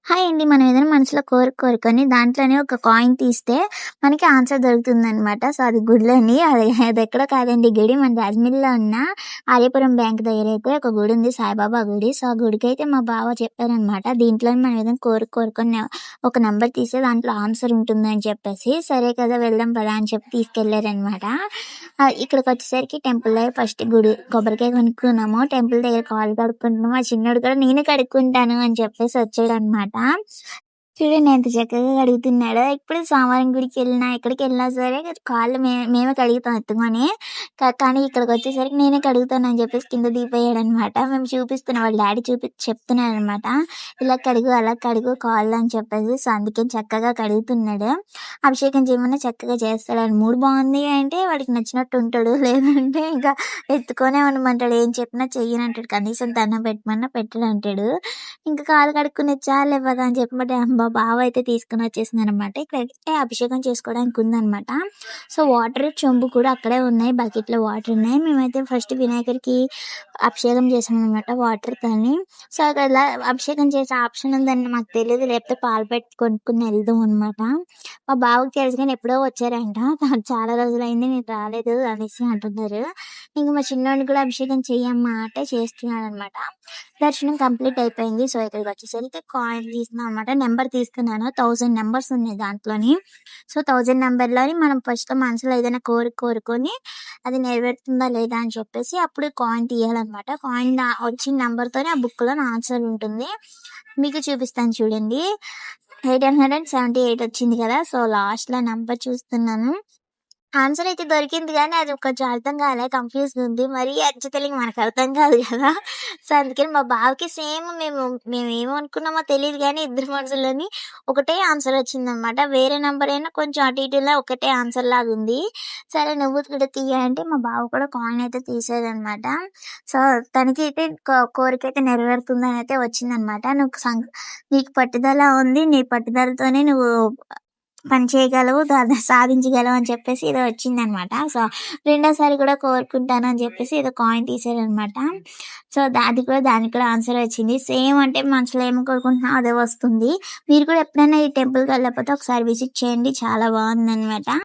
Hi అండి. మనం ఏదైనా మనసులో కోరుకొని దాంట్లోనే ఒక కాయిన్ తీస్తే మనకి ఆన్సర్ దొరుకుతుందనమాట. సో, అది గుడిలోని అదెక్కడో కాదండి గుడి. మన రాజమండ్రిలో ఉన్న ఆర్యాపురం బ్యాంక్ దగ్గరైతే ఒక గుడుంది సాయిబాబా గుడి. సో, ఆ గుడికైతే మా బావ చెప్పారనమాట. దీంట్లోనే మనం ఏదైనా కోరుకొని ఒక నంబర్ తీస్తే దాంట్లో ఆన్సర్ ఉంటుందని చెప్పేసి, సరే కదా! వెళ్దాం పదా అని చెప్పి తీసుకెళ్లారనమాట. ఇక్కడికొచ్చేసరికి టెంపుల్ దగ్గర ఫస్ట్ కొబ్బరికాయ కొనుక్కున్నాము. టెంపుల్ దగ్గర కాళ్ళు కడుక్కుంటున్నాము. ఆ చిన్నోడు కూడా నేను కడుక్కుంటాను అని చెప్పేసి వచ్చాడనమాట. చూడండి ఎంత చక్కగా కడుగుతున్నాడో. ఎప్పుడు సోమవారం గుడికెళ్ళినా, ఎక్కడికెళ్ళినా సరే కాళ్ళు మేమే కడుగుతాం ఎత్తుకొని. కానీ ఇక్కడికొచ్చేసరికి నేనే కడుగుతానని చెప్పేసి కింద దిగిపోయాడనమాట. మేము చూపిస్తున్నాం వాళ్ళ డ్యాడీ చెప్తున్నాడనమాట. ఇలా కడుగు, అలా కడుగు కాళ్ళు అని చెప్పేసి. సో, అందుకని చక్కగా కడుగుతున్నాడు. అభిషేకం చేయమన్నా చక్కగా చేస్తాడు. ఆయన మూడ్ బావుంది అంటే వాడికి నచ్చినట్టు ఉంటాడు. లేదంటే ఇంకా ఎత్తుకొనే ఉండమంటాడు. ఏం చెప్పినా చెయ్యనంటాడు. కనీసం దండం పెట్టమన్నా పెట్టడంటాడు. ఇంకా కాళ్ళు కడుక్కునేది చాలులే పద అని చెప్పి మా బావ అయితే తీసుకొనొచ్చేసిందనమాట. ఇక్కడైతే అభిషేకం చేసుకోవడానికి ఉందనమాట. సో, వాటర్, చెంబు కూడా అక్కడే ఉన్నాయి. బకెట్‌లో వాటరున్నాయి. మేమైతే ఫస్ట్ వినాయకుడికి అభిషేకం చేశామనమాట వాటర్‌తోని. సో, అక్కడ అభిషేకం చేసే ఆప్షన్ ఉందని మాకు తెలీదు. లేకపోతే పాలు పెట్టి కొనుక్కొని ఎళ్దుమనమాట. మా బావకి తెలుసు గానీ ఎప్పుడో వచ్చారంట. చాలా రోజులయింది నేను రాలేదు అనేసి అంటున్నారు. ఇంక మా చిన్నోడిని కూడా అభిషేకం చెయ్యమ్మా అంటే చేస్తున్నాడనమాట. దర్శనం కంప్లీట్ అయిపోయింది. సో, ఇక్కడికొచ్చేసరికి కాయిన్ తీస్తున్నాం అనమాట. నంబర్ తీస్తున్నాను. 1000 నంబర్స్ ఉన్నాయి దాంట్లోని. సో, 1000 నంబర్‌లోని మనం ఫస్ట్‌లో మనసులో ఏదైనా కోరుకొని అది నెరవేరుతుందా లేదా అని చెప్పేసి అప్పుడు కాయిన్ తీయాలనమాట. కాయిన్ వచ్చిన నంబర్‌తోనే ఆ బుక్‌లో నా ఆన్సర్ ఉంటుంది. మీకు చూపిస్తాను చూడండి. 878 వచ్చింది కదా! సో, లాస్ట్‌లో నంబర్ చూస్తున్నాను. ఆన్సర్ అయితే దొరికింది గానీ, అది కొంచెం అర్థం కాలే. కన్‌ఫ్యూజ్‌గా ఉంది. మరీ అచ్చు తెలుగు మనకర్థం కాదు గదా! సో, అందుకని మా బావకి సేమ్ మేమేమనుకున్నామో తెలీదు గానీ, ఇద్దరి మనసుల్లోని ఒకటే ఆన్సర్ వచ్చిందనమాట. వేరే నంబరైనా కొంచెం అటు ఇటులా ఒకటే ఆన్సర్ లాగుంది. సరే నువ్వు కూడా తీయి అంటే, మా బావ కూడా కాయిన్ అయితే తీసాడనమాట. సో, తనకైతే కోరికైతే నెరవేరుతుందనైతే వచ్చిందనమాట. నీకు పట్టుదల ఉంది. నీ పట్టుదలతోనే నువ్వు పని చేయగలవు, దాన్ని సాధించగలవు అని చెప్పేసి ఏదో వచ్చిందనమాట. సో, రెండోసారి కూడా కోరుకుంటాను అని చెప్పేసి ఏదో కాయిన్ తీసాడనమాట. సో, దానికి కూడా ఆన్సర్ వచ్చింది. సేమ్ అంటే మనసులో ఏం కోరుకుంటున్నామో అదే వస్తుంది. మీరు కూడా ఎప్పుడైనా ఈ టెంపుల్‌కి వెళ్ళకపోతే ఒకసారి విజిట్ చేయండి. చాలా బావుందనమాట.